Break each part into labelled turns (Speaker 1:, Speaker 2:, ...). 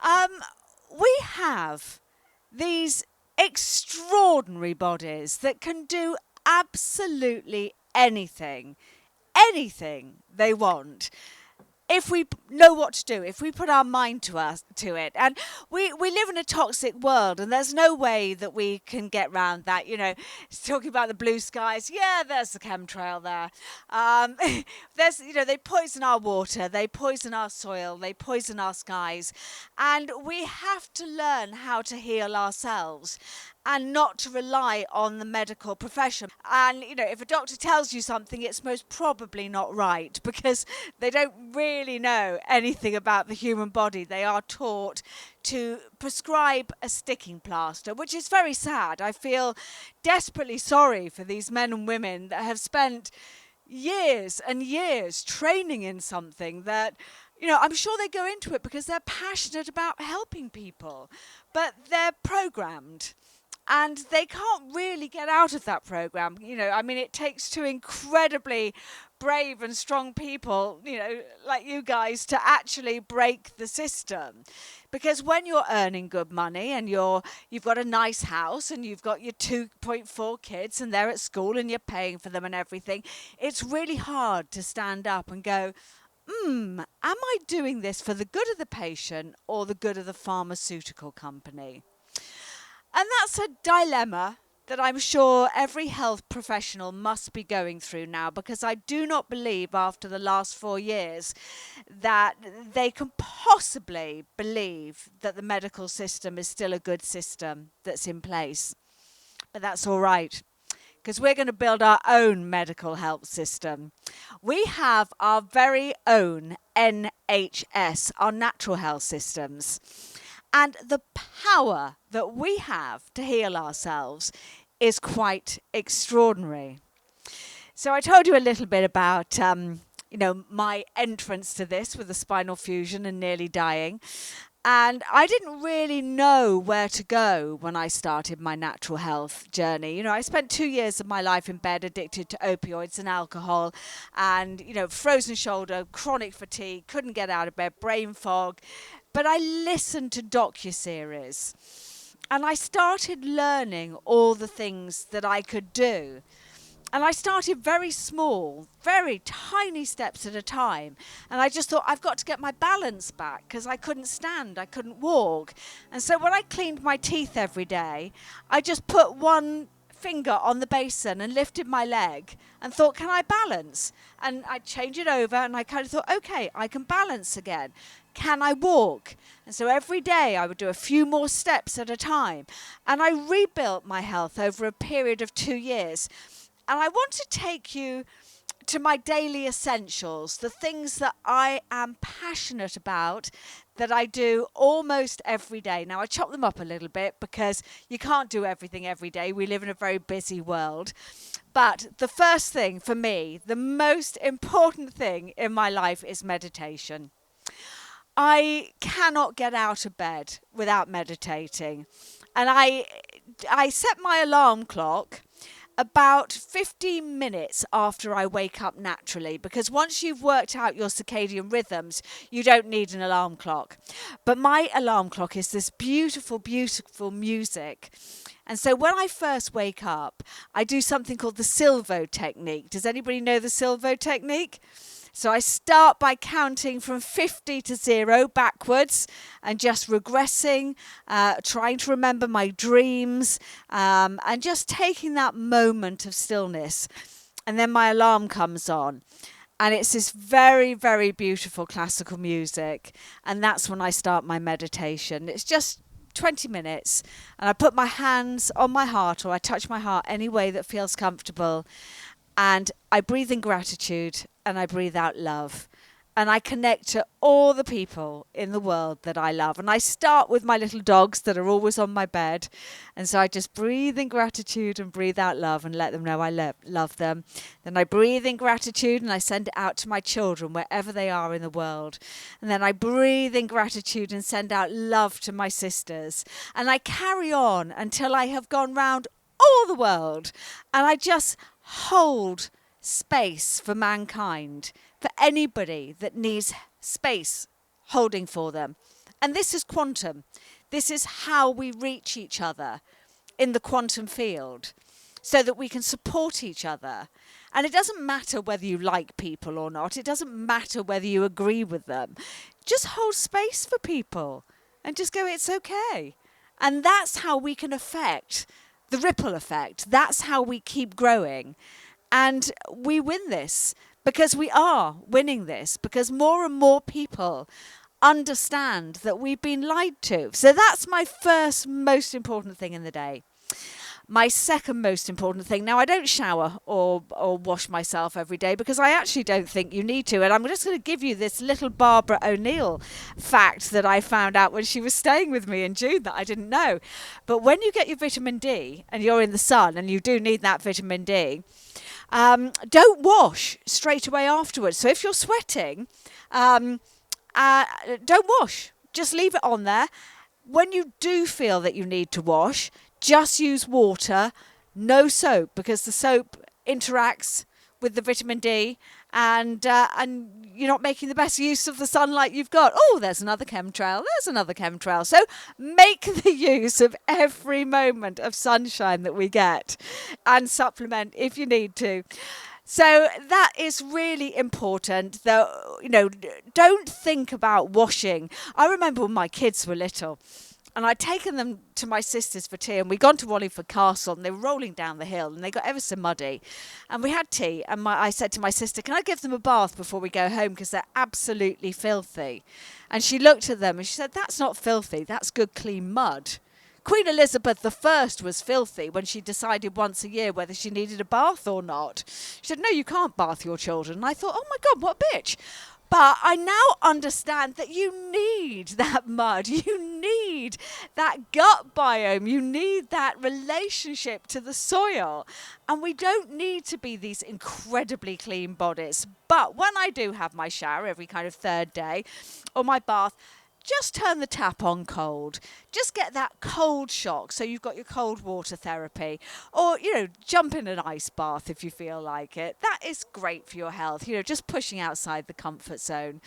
Speaker 1: Um, we have these extraordinary bodies that can do absolutely anything they want, if we know what to do, if we put our mind to it. And we live in a toxic world, and there's no way that we can get round that. Talking about the blue skies, yeah, there's the chemtrail there. Um, they poison our water, they poison our soil, they poison our skies. And we have to learn how to heal ourselves and not to rely on the medical profession. And, if a doctor tells you something, it's most probably not right, because they don't really know anything about the human body. They are taught to prescribe a sticking plaster, which is very sad. I feel desperately sorry for these men and women that have spent years and years training in something that, I'm sure they go into it because they're passionate about helping people, but they're programmed. And they can't really get out of that program. It takes two incredibly brave and strong people, like you guys, to actually break the system. Because when you're earning good money and you've got a nice house and you've got your 2.4 kids and they're at school and you're paying for them and everything, it's really hard to stand up and go, am I doing this for the good of the patient or the good of the pharmaceutical company? And that's a dilemma that I'm sure every health professional must be going through now, because I do not believe after the last 4 years that they can possibly believe that the medical system is still a good system that's in place. But that's all right, because we're going to build our own medical health system. We have our very own NHS, our natural health systems. And the power that we have to heal ourselves is quite extraordinary. So I told you a little bit about, my entrance to this with the spinal fusion and nearly dying. And I didn't really know where to go when I started my natural health journey. I spent 2 years of my life in bed addicted to opioids and alcohol and, frozen shoulder, chronic fatigue, couldn't get out of bed, brain fog. But I listened to docuseries and I started learning all the things that I could do. And I started very small, very tiny steps at a time. And I just thought, I've got to get my balance back because I couldn't stand, I couldn't walk. And so when I cleaned my teeth every day, I just put one finger on the basin and lifted my leg and thought, can I balance? And I'd change it over and I kind of thought, okay, I can balance again. Can I walk? And so every day I would do a few more steps at a time. And I rebuilt my health over a period of 2 years. And I want to take you to my daily essentials, the things that I am passionate about, that I do almost every day. Now, I chop them up a little bit because you can't do everything every day. We live in a very busy world. But the first thing for me, the most important thing in my life is meditation. I cannot get out of bed without meditating. And I set my alarm clock about 15 minutes after I wake up naturally, because once you've worked out your circadian rhythms, you don't need an alarm clock. But my alarm clock is this beautiful, beautiful music. And so when I first wake up, I do something called the Silvia Technique. Does anybody know the Silvia Technique? So I start by counting from 50 to 0 backwards and just regressing, trying to remember my dreams, and just taking that moment of stillness. And then my alarm comes on. And it's this very, very beautiful classical music. And that's when I start my meditation. It's just 20 minutes. And I put my hands on my heart, or I touch my heart any way that feels comfortable. And I breathe in gratitude and I breathe out love. And I connect to all the people in the world that I love. And I start with my little dogs that are always on my bed. And so I just breathe in gratitude and breathe out love and let them know I love them. Then I breathe in gratitude and I send it out to my children wherever they are in the world. And then I breathe in gratitude and send out love to my sisters. And I carry on until I have gone round all the world. And I just hold space for mankind, for anybody that needs space holding for them. And this is quantum. This is how we reach each other in the quantum field so that we can support each other. And it doesn't matter whether you like people or not. It doesn't matter whether you agree with them. Just hold space for people and just go, it's okay. And that's how we can affect the ripple effect. That's how we keep growing. And we win this because we are winning this, because more and more people understand that we've been lied to. So that's my first most important thing in the day. My second most important thing, now I don't shower or wash myself every day because I actually don't think you need to. And I'm just going to give you this little Barbara O'Neill fact that I found out when she was staying with me in June that I didn't know. But when you get your vitamin D and you're in the sun and you do need that vitamin D, don't wash straight away afterwards. So if you're sweating, don't wash. Just leave it on there. When you do feel that you need to wash, just use water, no soap, because the soap interacts with the vitamin D and you're not making the best use of the sunlight you've got. Oh, there's another chemtrail. There's another chemtrail. So make the use of every moment of sunshine that we get and supplement if you need to. So that is really important, though. Don't think about washing. I remember when my kids were little, and I'd taken them to my sister's for tea, and we'd gone to Wallingford Castle, and they were rolling down the hill, and they got ever so muddy. And we had tea, and I said to my sister, can I give them a bath before we go home, because they're absolutely filthy? And she looked at them, and she said, that's not filthy, that's good clean mud. Queen Elizabeth I was filthy when she decided once a year whether she needed a bath or not. She said, no, you can't bath your children. And I thought, oh my God, what a bitch. But I now understand that you need that mud. You need that gut biome. You need that relationship to the soil. And we don't need to be these incredibly clean bodies. But when I do have my shower every kind of third day or my bath, just turn the tap on cold. Just get that cold shock so you've got your cold water therapy. Or, jump in an ice bath if you feel like it. That is great for your health. Just pushing outside the comfort zone.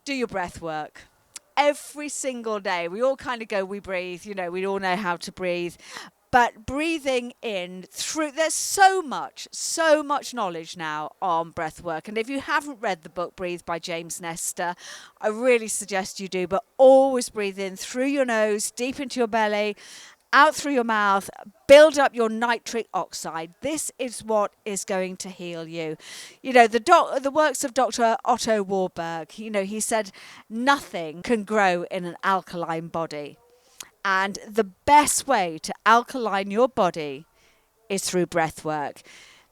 Speaker 1: Do your breath work. Every single day. We all kind of go, we breathe. We all know how to breathe. But breathing in through, there's so much knowledge now on breath work. And if you haven't read the book Breathe by James Nestor, I really suggest you do. But always breathe in through your nose, deep into your belly, out through your mouth, build up your nitric oxide. This is what is going to heal you. The works of Dr. Otto Warburg, he said nothing can grow in an alkaline body. And the best way to alkaline your body is through breath work.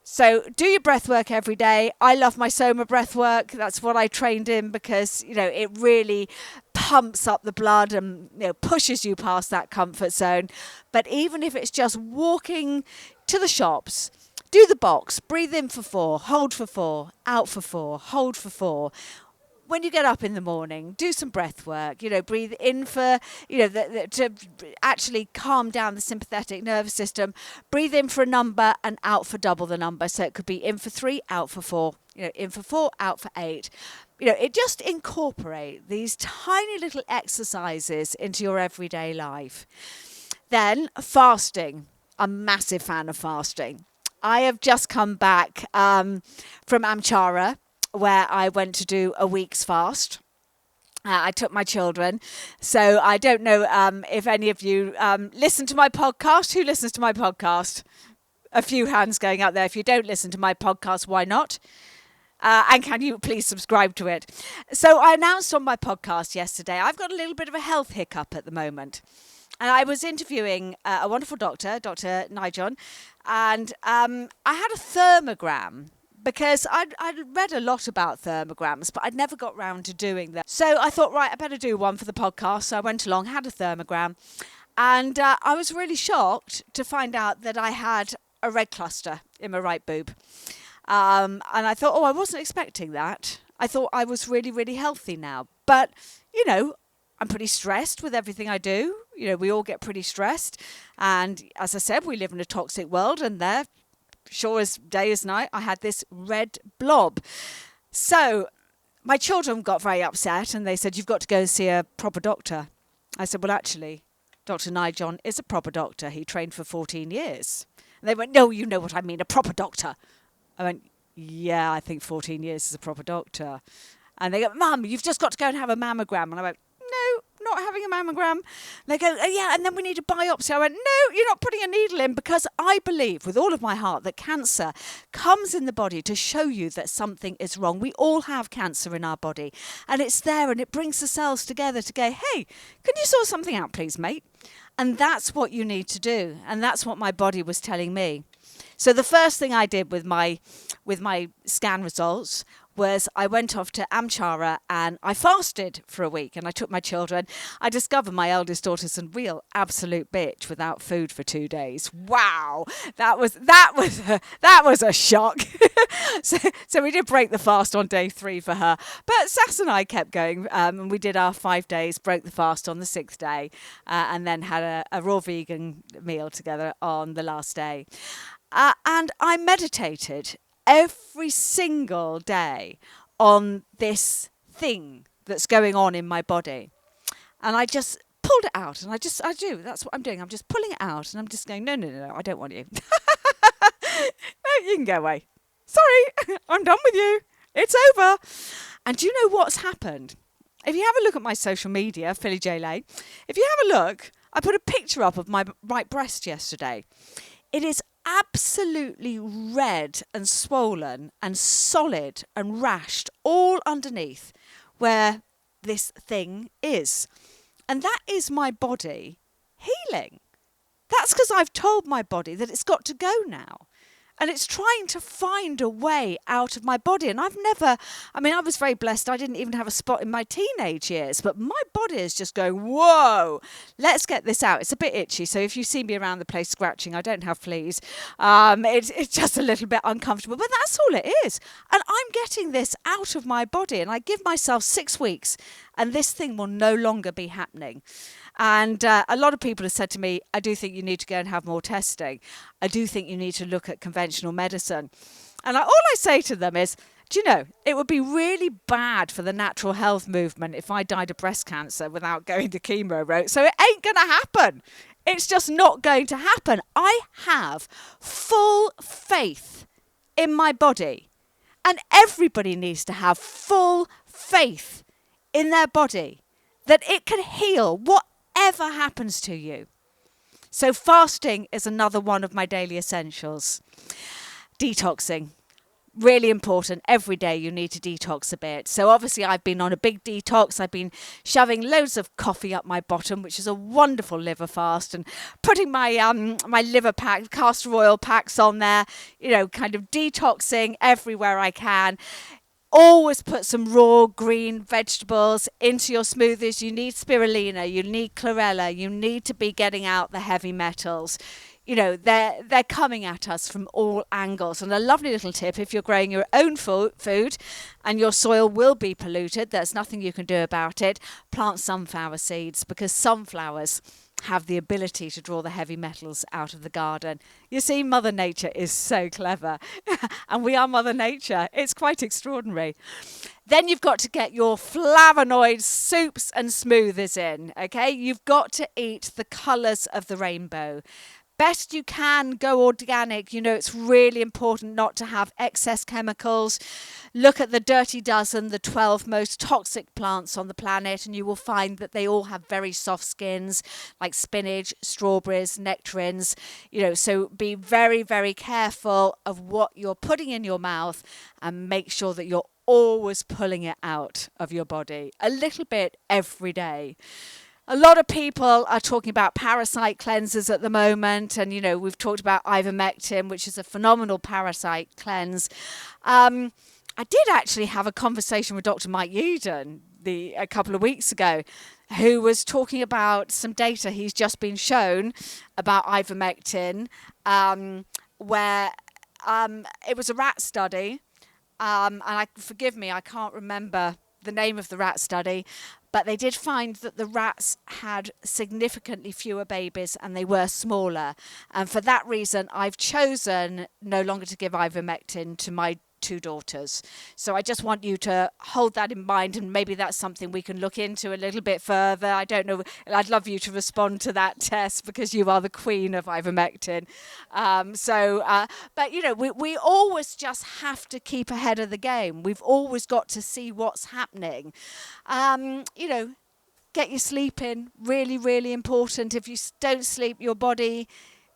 Speaker 1: So do your breath work every day. I love my Soma breath work. That's what I trained in because, it really pumps up the blood and pushes you past that comfort zone. But even if it's just walking to the shops, do the box. Breathe in for 4, hold for 4, out for 4, hold for 4. When you get up in the morning, do some breath work, breathe in for, to actually calm down the sympathetic nervous system. Breathe in for a number and out for double the number. So it could be in for 3, out for 4, in for 4, out for 8. It just incorporate these tiny little exercises into your everyday life. Then fasting. I'm a massive fan of fasting. I have just come back from Amchara, where I went to do a week's fast. I took my children. So I don't know if any of you listen to my podcast. Who listens to my podcast? A few hands going up there. If you don't listen to my podcast, why not? And can you please subscribe to it? So I announced on my podcast yesterday, I've got a little bit of a health hiccup at the moment. And I was interviewing a wonderful doctor, Dr. Nijon, and I had a thermogram. Because I'd read a lot about thermograms, but I'd never got round to doing them. So I thought, right, I better do one for the podcast. So I went along, had a thermogram, and I was really shocked to find out that I had a red cluster in my right boob. And I thought, I wasn't expecting that. I thought I was really, really healthy now. But, I'm pretty stressed with everything I do. We all get pretty stressed. And as I said, we live in a toxic world, and there, sure as day as night, I had this red blob. So my children got very upset and they said, you've got to go and see a proper doctor. I said, well, actually, Dr. Nijon is a proper doctor. He trained for 14 years. And they went, no, you know what I mean, a proper doctor. I went, yeah, I think 14 years is a proper doctor. And they go, Mum, you've just got to go and have a mammogram. And I went, no, not having a mammogram. And they go, oh, yeah, and then we need a biopsy. I went, no, you're not putting a needle in, because I believe with all of my heart that cancer comes in the body to show you that something is wrong. We all have cancer in our body, and it's there, and it brings the cells together to go, hey, can you sort something out, please, mate? And that's what you need to do. And that's what my body was telling me. So the first thing I did with my scan results was I went off to Amchara and I fasted for a week, and I took my children. I discovered my eldest daughter's a real absolute bitch without food for 2 days. Wow, that was a shock. So we did break the fast on day 3 for her, but Sass and I kept going, and we did our 5 days, broke the fast on the 6th day, and then had a raw vegan meal together on the last day. And I meditated every single day on this thing that's going on in my body. And I just pulled it out, and that's what I'm doing. I'm just pulling it out, and I'm just going, no, I don't want you. No, you can go away. Sorry, I'm done with you. It's over. And do you know what's happened? If you have a look at my social media, Philly J. Lane, if you have a look, I put a picture up of my right breast yesterday. It is absolutely red and swollen and solid and rashed all underneath where this thing is. And that is my body healing. That's because I've told my body that it's got to go now. And it's trying to find a way out of my body. And I was very blessed. I didn't even have a spot in my teenage years. But my body is just going, whoa, let's get this out. It's a bit itchy. So if you see me around the place scratching, I don't have fleas. It's just a little bit uncomfortable. But that's all it is. And I'm getting this out of my body. And I give myself 6 weeks. And this thing will no longer be happening. And a lot of people have said to me, I do think you need to go and have more testing. I do think you need to look at conventional medicine. And all I say to them is, do you know, it would be really bad for the natural health movement if I died of breast cancer without going to chemo route. So it ain't going to happen. It's just not going to happen. I have full faith in my body. And everybody needs to have full faith in their body that it can heal whatever happens to you. So fasting is another one of my daily essentials. Detoxing. Really important. Every day you need to detox a bit. So obviously I've been on a big detox. I've been shoving loads of coffee up my bottom, which is a wonderful liver fast, and putting my my liver pack, castor oil packs on there, kind of detoxing everywhere I can. Always put some raw green vegetables into your smoothies. You need spirulina, you need chlorella, you need to be getting out the heavy metals. They're coming at us from all angles. And a lovely little tip, if you're growing your own food and your soil will be polluted, there's nothing you can do about it, plant sunflower seeds, because sunflowers have the ability to draw the heavy metals out of the garden. You see, Mother Nature is so clever. And we are Mother Nature. It's quite extraordinary. Then you've got to get your flavonoid soups and smoothies in, okay? You've got to eat the colours of the rainbow. Best you can, go organic. It's really important not to have excess chemicals. Look at the dirty dozen, the 12 most toxic plants on the planet, and you will find that they all have very soft skins, like spinach, strawberries, nectarines. So be very, very careful of what you're putting in your mouth, and make sure that you're always pulling it out of your body a little bit every day. A lot of people are talking about parasite cleansers at the moment, and we've talked about ivermectin, which is a phenomenal parasite cleanse. I did actually have a conversation with Dr. Mike Uden a couple of weeks ago, who was talking about some data he's just been shown about ivermectin, where it was a rat study, and forgive me, I can't remember the name of the rat study, but they did find that the rats had significantly fewer babies and they were smaller. And for that reason, I've chosen no longer to give ivermectin to my 2 daughters. So I just want you to hold that in mind, and maybe that's something we can look into a little bit further. I don't know. I'd love you to respond to that, Tess, because you are the queen of ivermectin. But, you know, we always just have to keep ahead of the game. We've always got to see what's happening. You know, get your sleep in. Really, really important. If you don't sleep, your body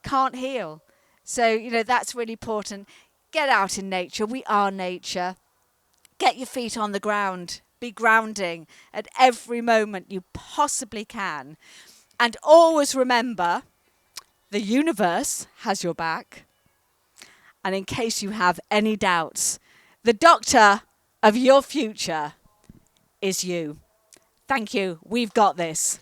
Speaker 1: can't heal. So, you know, that's really important. Get out in nature. We are nature. Get your feet on the ground. Be grounding at every moment you possibly can. And always remember, the universe has your back. And in case you have any doubts, the doctor of your future is you. Thank you. We've got this.